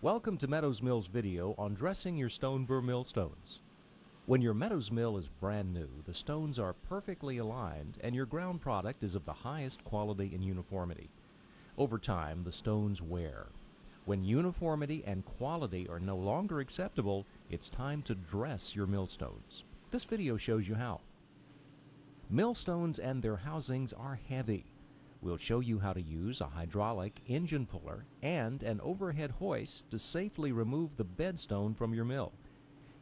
Welcome to Meadows Mill's video on dressing your stone Burr millstones. When your Meadows mill is brand new, the stones are perfectly aligned and your ground product is of the highest quality and uniformity. Over time, the stones wear. When uniformity and quality are no longer acceptable, it's time to dress your millstones. This video shows you how. Millstones and their housings are heavy. We'll show you how to use a hydraulic engine puller and an overhead hoist to safely remove the bedstone from your mill.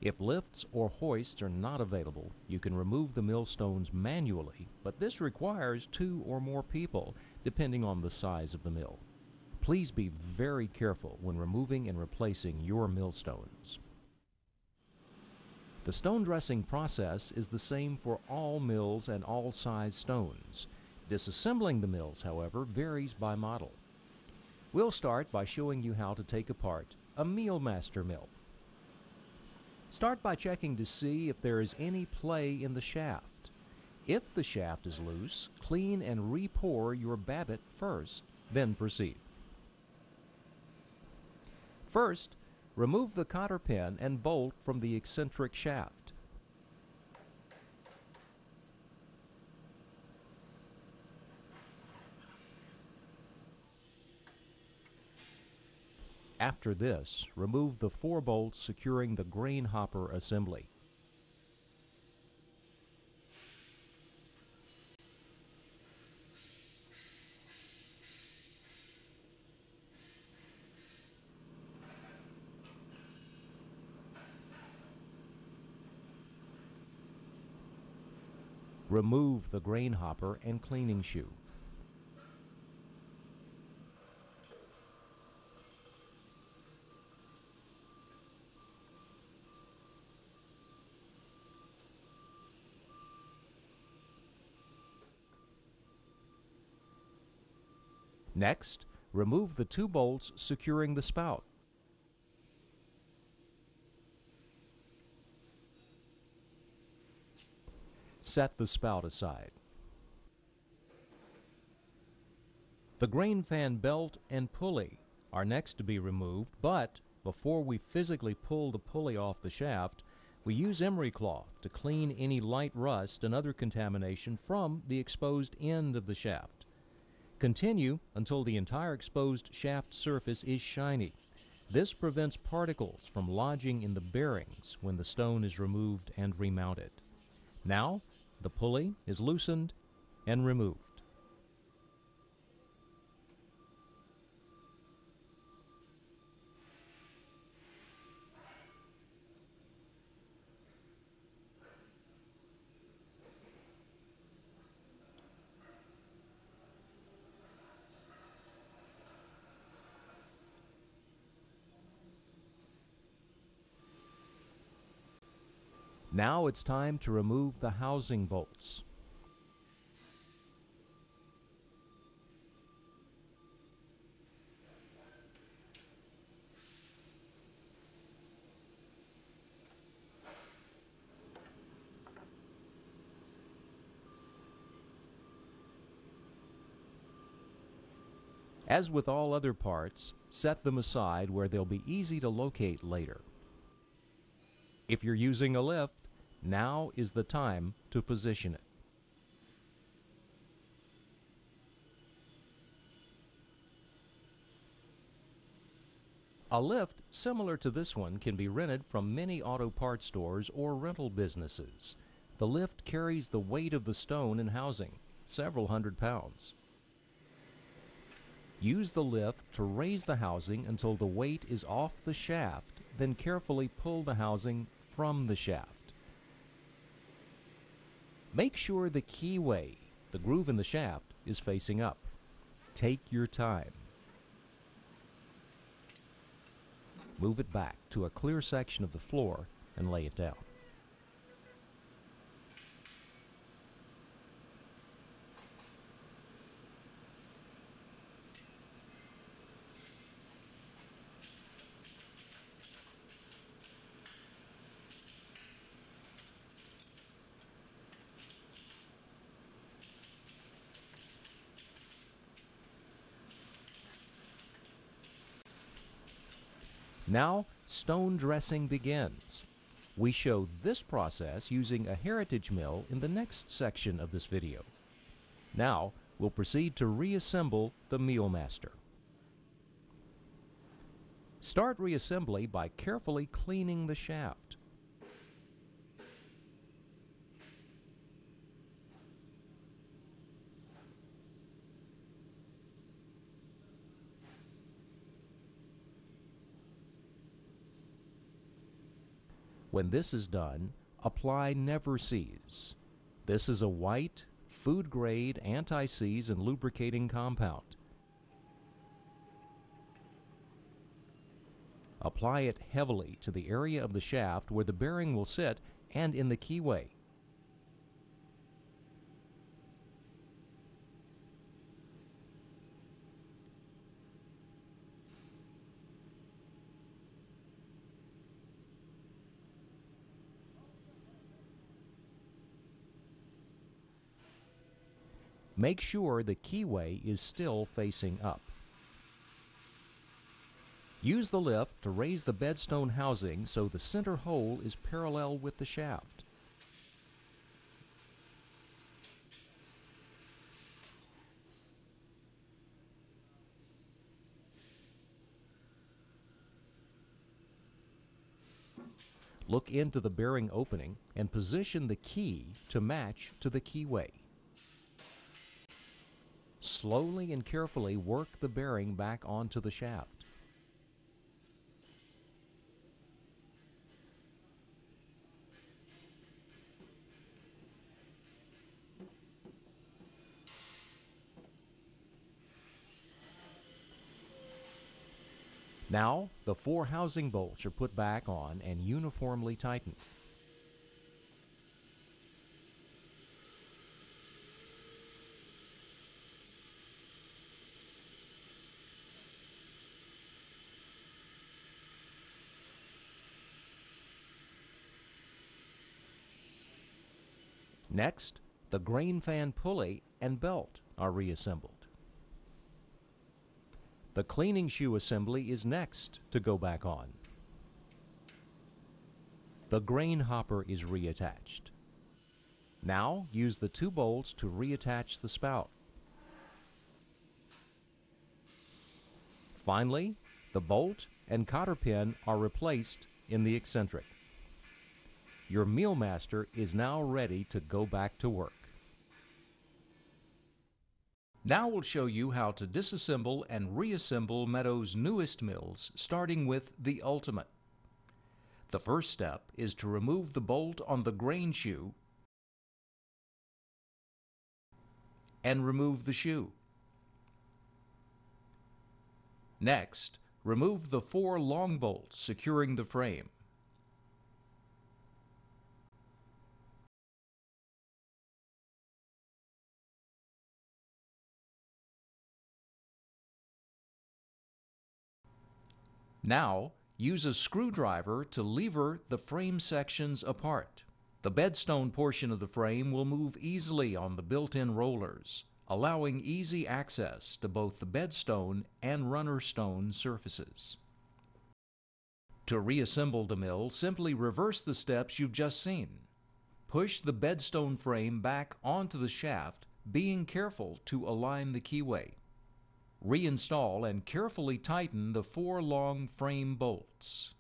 If lifts or hoists are not available, you can remove the millstones manually, but this requires 2 or more people, depending on the size of the mill. Please be very careful when removing and replacing your millstones. The stone dressing process is the same for all mills and all size stones. Disassembling the mills, however, varies by model. We'll start by showing you how to take apart a Mealmaster mill. Start by checking to see if there is any play in the shaft. If the shaft is loose, clean and re-pour your babbitt first, then proceed. First, remove the cotter pin and bolt from the eccentric shaft. After this, remove the 4 bolts securing the grain hopper assembly. Remove the grain hopper and cleaning shoe. Next, remove the 2 bolts securing the spout. Set the spout aside. The grain fan belt and pulley are next to be removed, but before we physically pull the pulley off the shaft, we use emery cloth to clean any light rust and other contamination from the exposed end of the shaft. Continue until the entire exposed shaft surface is shiny. This prevents particles from lodging in the bearings when the stone is removed and remounted. Now, the pulley is loosened and removed. Now it's time to remove the housing bolts. As with all other parts, set them aside where they'll be easy to locate later. If you're using a lift, now is the time to position it. A lift similar to this one can be rented from many auto parts stores or rental businesses. The lift carries the weight of the stone and housing, several hundred pounds. Use the lift to raise the housing until the weight is off the shaft, then carefully pull the housing from the shaft. Make sure the keyway, the groove in the shaft, is facing up. Take your time. Move it back to a clear section of the floor and lay it down. Now, stone dressing begins. We show this process using a heritage mill in the next section of this video. Now, we'll proceed to reassemble the Millmaster. Start reassembly by carefully cleaning the shaft. When this is done, apply Never Seize. This is a white, food-grade anti-seize and lubricating compound. Apply it heavily to the area of the shaft where the bearing will sit and in the keyway. Make sure the keyway is still facing up. Use the lift to raise the bedstone housing so the center hole is parallel with the shaft. Look into the bearing opening and position the key to match to the keyway. Slowly and carefully work the bearing back onto the shaft. Now, the 4 housing bolts are put back on and uniformly tightened. Next, the grain fan pulley and belt are reassembled. The cleaning shoe assembly is next to go back on. The grain hopper is reattached. Now, use the 2 bolts to reattach the spout. Finally, the bolt and cotter pin are replaced in the eccentric. Your Millmaster is now ready to go back to work. Now we'll show you how to disassemble and reassemble Meadows' newest mills, starting with the Ultimate. The first step is to remove the bolt on the grain shoe and remove the shoe. Next, remove the 4 long bolts securing the frame. Now, use a screwdriver to lever the frame sections apart. The bedstone portion of the frame will move easily on the built-in rollers, allowing easy access to both the bedstone and runner stone surfaces. To reassemble the mill, simply reverse the steps you've just seen. Push the bedstone frame back onto the shaft, being careful to align the keyway. Reinstall and carefully tighten the 4 long frame bolts.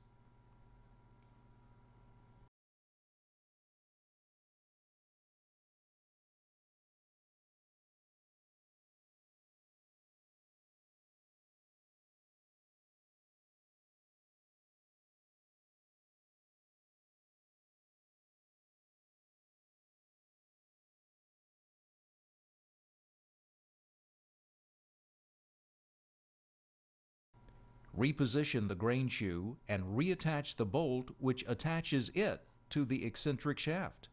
Reposition the grain shoe and reattach the bolt which attaches it to the eccentric shaft.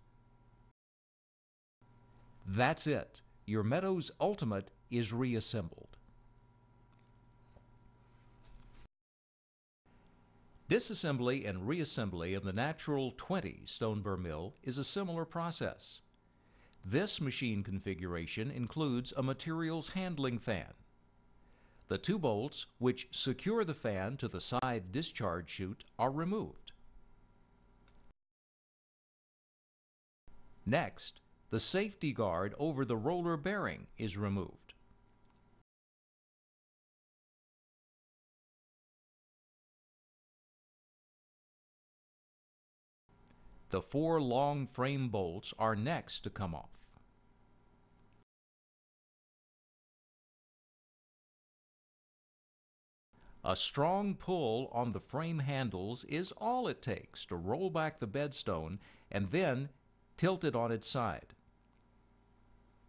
That's it. Your Meadows Ultimate is reassembled. Disassembly and reassembly of the natural 20 stone burr mill is a similar process. This machine configuration includes a materials handling fan. The two bolts which secure the fan to the side discharge chute are removed. Next, the safety guard over the roller bearing is removed. The four long frame bolts are next to come off. A strong pull on the frame handles is all it takes to roll back the bedstone and then tilt it on its side.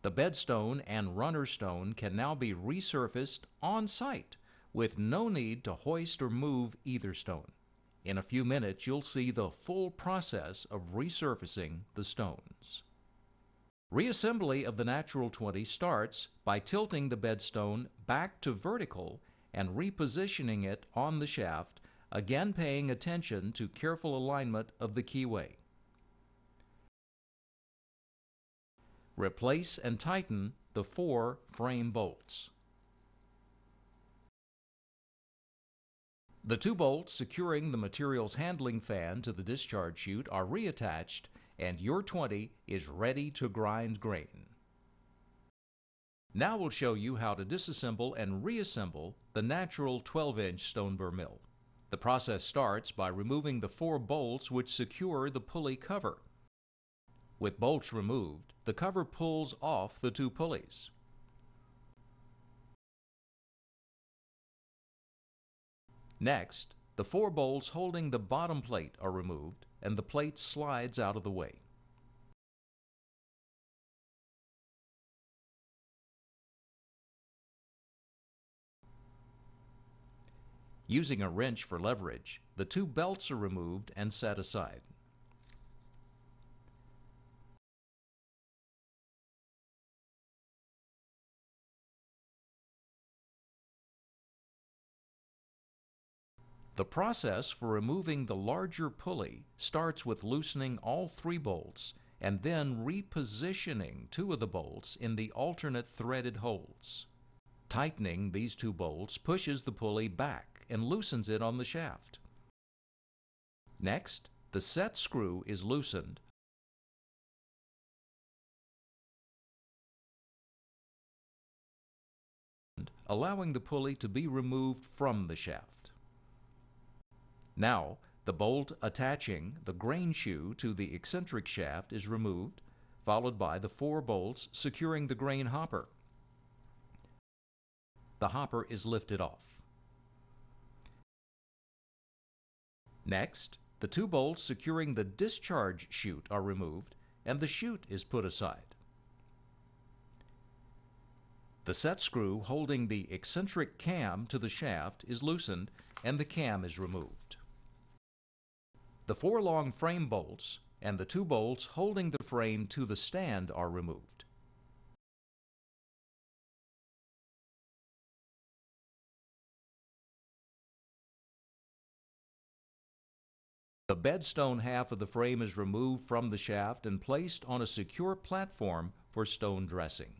The bedstone and runner stone can now be resurfaced on site with no need to hoist or move either stone. In a few minutes, you'll see the full process of resurfacing the stones. Reassembly of the Natural 20 starts by tilting the bedstone back to vertical and repositioning it on the shaft, again paying attention to careful alignment of the keyway. Replace and tighten the four frame bolts. The two bolts securing the materials handling fan to the discharge chute are reattached, and your 20 is ready to grind grain. Now we'll show you how to disassemble and reassemble the natural 12-inch stone burr mill. The process starts by removing the four bolts which secure the pulley cover. With bolts removed, the cover pulls off the two pulleys. Next, the four bolts holding the bottom plate are removed, and the plate slides out of the way. Using a wrench for leverage, the two belts are removed and set aside. The process for removing the larger pulley starts with loosening all three bolts and then repositioning two of the bolts in the alternate threaded holes. Tightening these two bolts pushes the pulley back and loosens it on the shaft. Next, the set screw is loosened, allowing the pulley to be removed from the shaft. Now, the bolt attaching the grain shoe to the eccentric shaft is removed, followed by the four bolts securing the grain hopper. The hopper is lifted off. Next, the two bolts securing the discharge chute are removed, and the chute is put aside. The set screw holding the eccentric cam to the shaft is loosened, and the cam is removed. The four long frame bolts and the two bolts holding the frame to the stand are removed. The bedstone half of the frame is removed from the shaft and placed on a secure platform for stone dressing.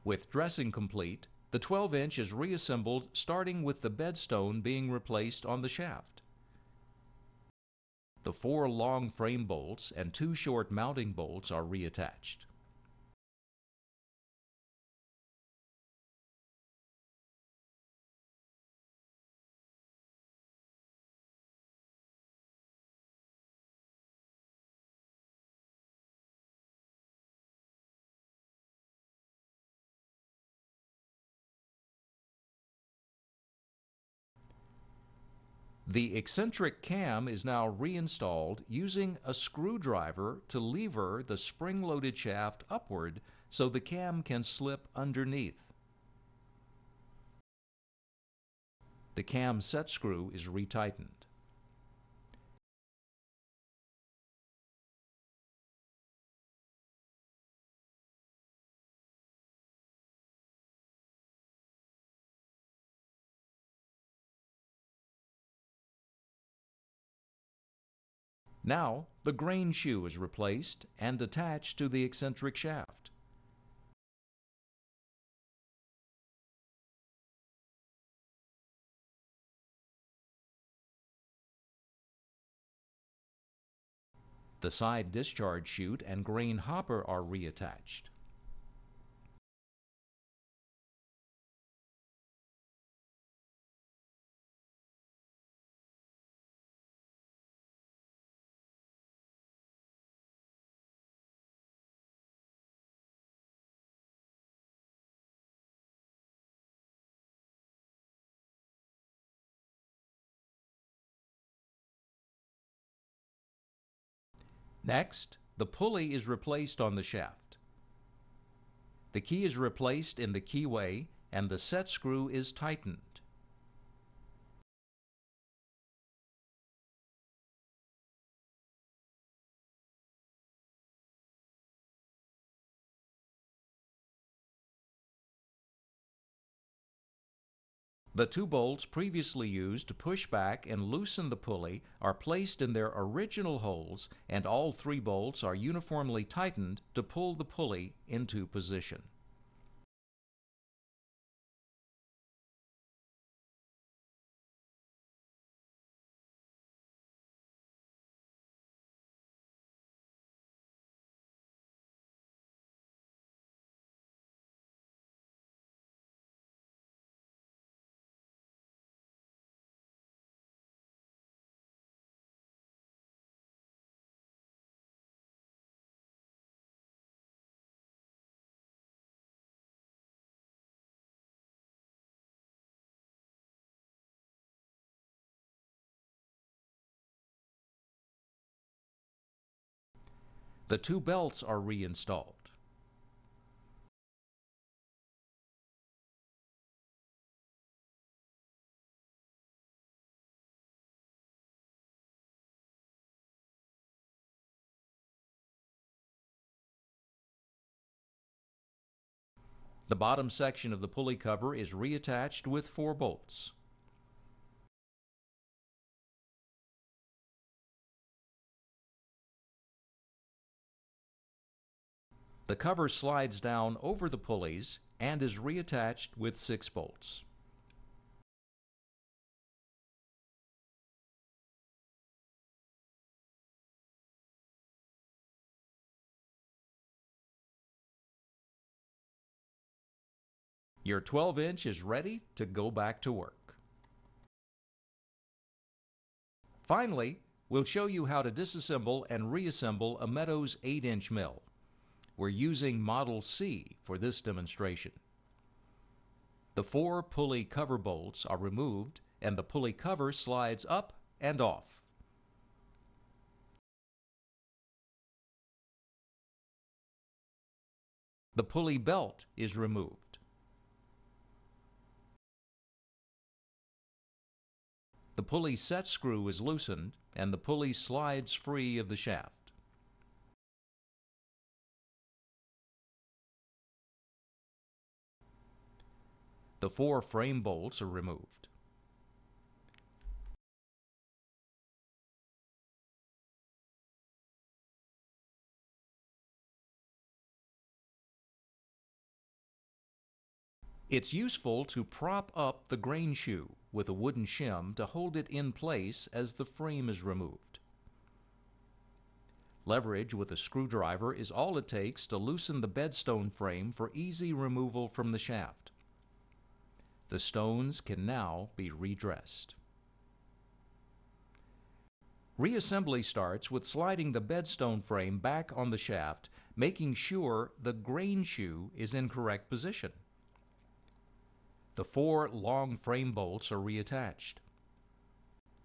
With dressing complete, the 12-inch is reassembled, starting with the bedstone being replaced on the shaft. The four long frame bolts and two short mounting bolts are reattached. The eccentric cam is now reinstalled using a screwdriver to lever the spring-loaded shaft upward so the cam can slip underneath. The cam set screw is retightened. Now, the grain shoe is replaced and attached to the eccentric shaft. The side discharge chute and grain hopper are reattached. Next, the pulley is replaced on the shaft. The key is replaced in the keyway and the set screw is tightened. The two bolts previously used to push back and loosen the pulley are placed in their original holes, and all three bolts are uniformly tightened to pull the pulley into position. The two belts are reinstalled. The bottom section of the pulley cover is reattached with 4 bolts. The cover slides down over the pulleys and is reattached with 6 bolts. Your 12-inch is ready to go back to work. Finally, we'll show you how to disassemble and reassemble a Meadows 8-inch mill. We're using Model C for this demonstration. The 4 pulley cover bolts are removed and the pulley cover slides up and off. The pulley belt is removed. The pulley set screw is loosened and the pulley slides free of the shaft. The 4 frame bolts are removed. It's useful to prop up the grain shoe with a wooden shim to hold it in place as the frame is removed. Leverage with a screwdriver is all it takes to loosen the bedstone frame for easy removal from the shaft. The stones can now be redressed. Reassembly starts with sliding the bedstone frame back on the shaft, making sure the grain shoe is in correct position. The 4 long frame bolts are reattached.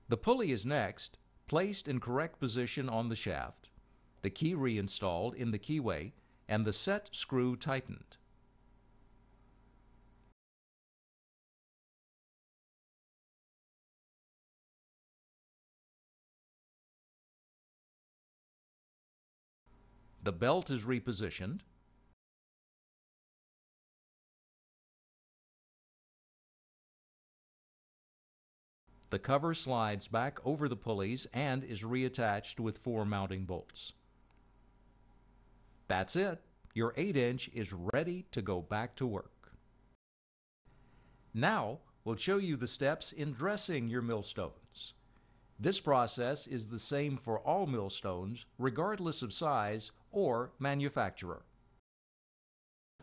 The pulley is next placed in correct position on the shaft, the key reinstalled in the keyway, and the set screw tightened. The belt is repositioned. The cover slides back over the pulleys and is reattached with 4 mounting bolts. That's it. Your 8-inch is ready to go back to work. Now, we'll show you the steps in dressing your millstones. This process is the same for all millstones, regardless of size or manufacturer.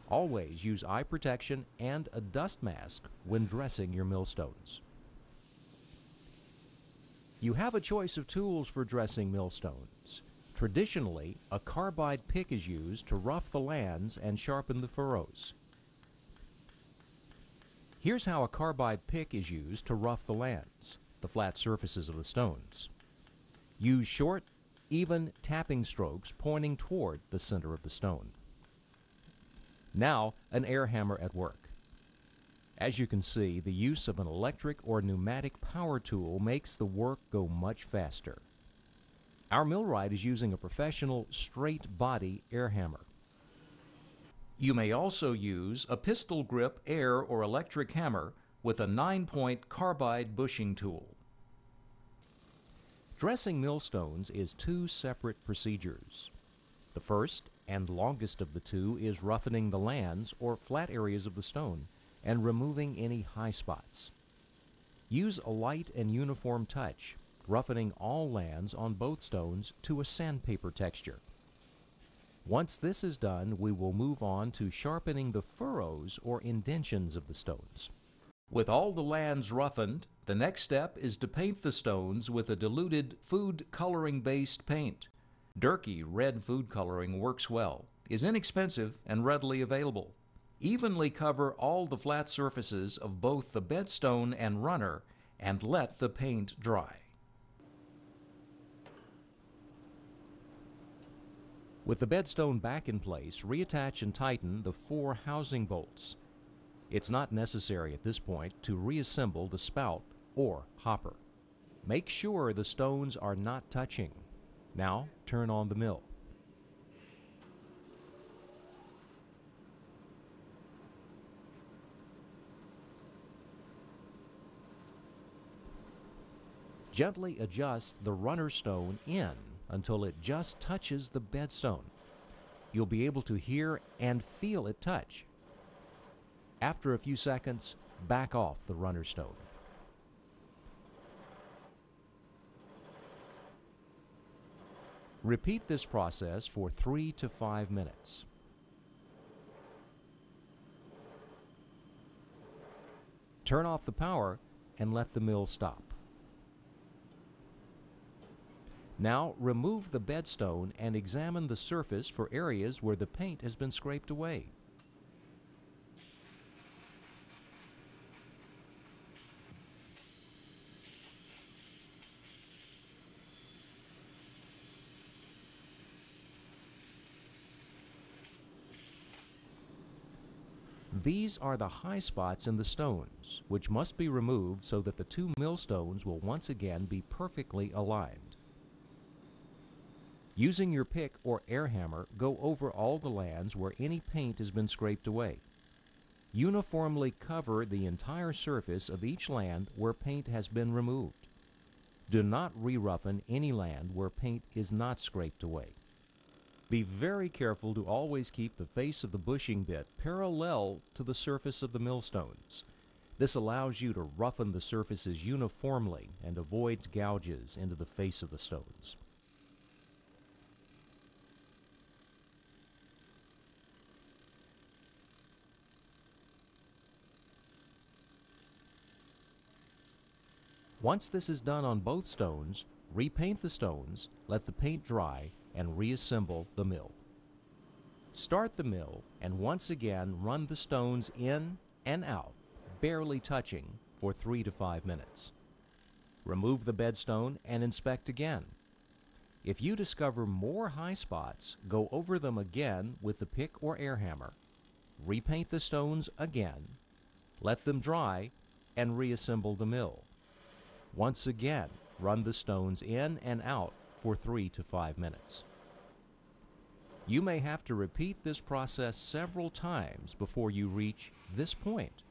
Always use eye protection and a dust mask when dressing your millstones. You have a choice of tools for dressing millstones. Traditionally, a carbide pick is used to rough the lands and sharpen the furrows. Here's how a carbide pick is used to rough the lands, the flat surfaces of the stones. Use short, even tapping strokes pointing toward the center of the stone. Now, an air hammer at work. As you can see, the use of an electric or pneumatic power tool makes the work go much faster. Our millwright is using a professional straight body air hammer. You may also use a pistol grip air or electric hammer with a 9-point carbide bushing tool. Dressing millstones is 2 separate procedures. The first and longest of the 2 is roughening the lands or flat areas of the stone and removing any high spots. Use a light and uniform touch, roughening all lands on both stones to a sandpaper texture. Once this is done, we will move on to sharpening the furrows or indentions of the stones. With all the lands roughened, the next step is to paint the stones with a diluted food coloring-based paint. Durkee red food coloring works well, is inexpensive, and readily available. Evenly cover all the flat surfaces of both the bedstone and runner and let the paint dry. With the bedstone back in place, reattach and tighten the 4 housing bolts. It's not necessary at this point to reassemble the spout or hopper. Make sure the stones are not touching. Now, turn on the mill. Gently adjust the runner stone in until it just touches the bedstone. You'll be able to hear and feel it touch. After a few seconds, back off the runner stone. Repeat this process for 3 to 5 minutes. Turn off the power and let the mill stop. Now remove the bedstone and examine the surface for areas where the paint has been scraped away. These are the high spots in the stones, which must be removed so that the 2 millstones will once again be perfectly aligned. Using your pick or air hammer, go over all the lands where any paint has been scraped away. Uniformly cover the entire surface of each land where paint has been removed. Do not re-roughen any land where paint is not scraped away. Be very careful to always keep the face of the bushing bit parallel to the surface of the millstones. This allows you to roughen the surfaces uniformly and avoids gouges into the face of the stones. Once this is done on both stones, repaint the stones, let the paint dry, and reassemble the mill. Start the mill and once again run the stones in and out, barely touching, for 3 to 5 minutes. Remove the bedstone and inspect again. If you discover more high spots, go over them again with the pick or air hammer. Repaint the stones again, let them dry, and reassemble the mill. Once again, run the stones in and out for 3 to 5 minutes. You may have to repeat this process several times before you reach this point.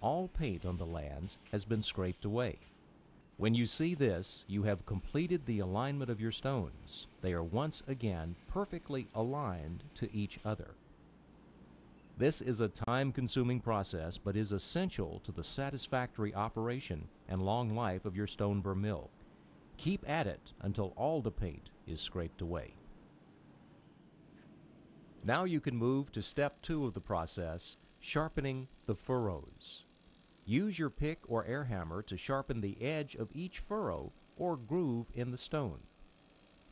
All paint on the lands has been scraped away. When you see this, you have completed the alignment of your stones. They are once again perfectly aligned to each other. This is a time-consuming process, but is essential to the satisfactory operation and long life of your stone burr mill. Keep at it until all the paint is scraped away. Now you can move to step 2 of the process, sharpening the furrows. Use your pick or air hammer to sharpen the edge of each furrow or groove in the stone.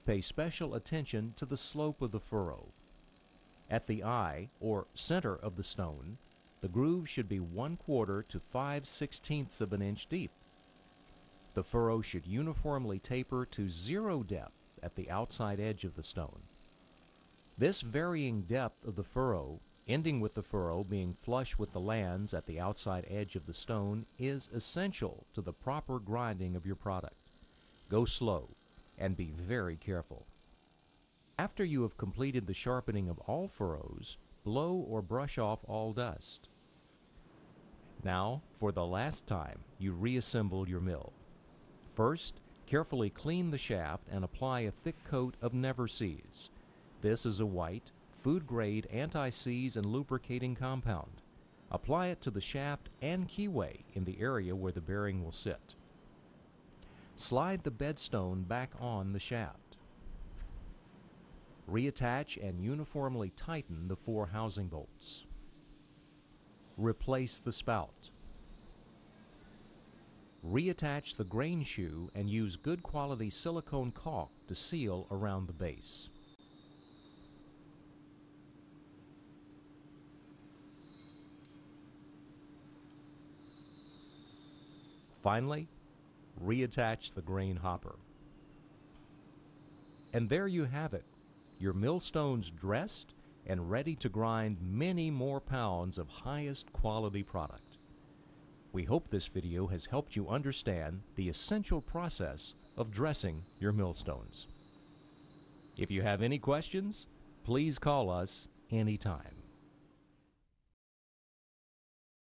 Pay special attention to the slope of the furrow. At the eye, or center of the stone, the groove should be 1/4 to 5/16 of an inch deep. The furrow should uniformly taper to 0 depth at the outside edge of the stone. This varying depth of the furrow, ending with the furrow being flush with the lands at the outside edge of the stone, is essential to the proper grinding of your product. Go slow and be very careful. After you have completed the sharpening of all furrows, blow or brush off all dust. Now, for the last time, you reassemble your mill. First, carefully clean the shaft and apply a thick coat of Never Seize. This is a white, food-grade anti-seize and lubricating compound. Apply it to the shaft and keyway in the area where the bearing will sit. Slide the bedstone back on the shaft. Reattach and uniformly tighten the 4 housing bolts. Replace the spout. Reattach the grain shoe and use good quality silicone caulk to seal around the base. Finally, reattach the grain hopper. And there you have it, your millstones dressed and ready to grind many more pounds of highest quality product. We hope this video has helped you understand the essential process of dressing your millstones. If you have any questions, please call us anytime.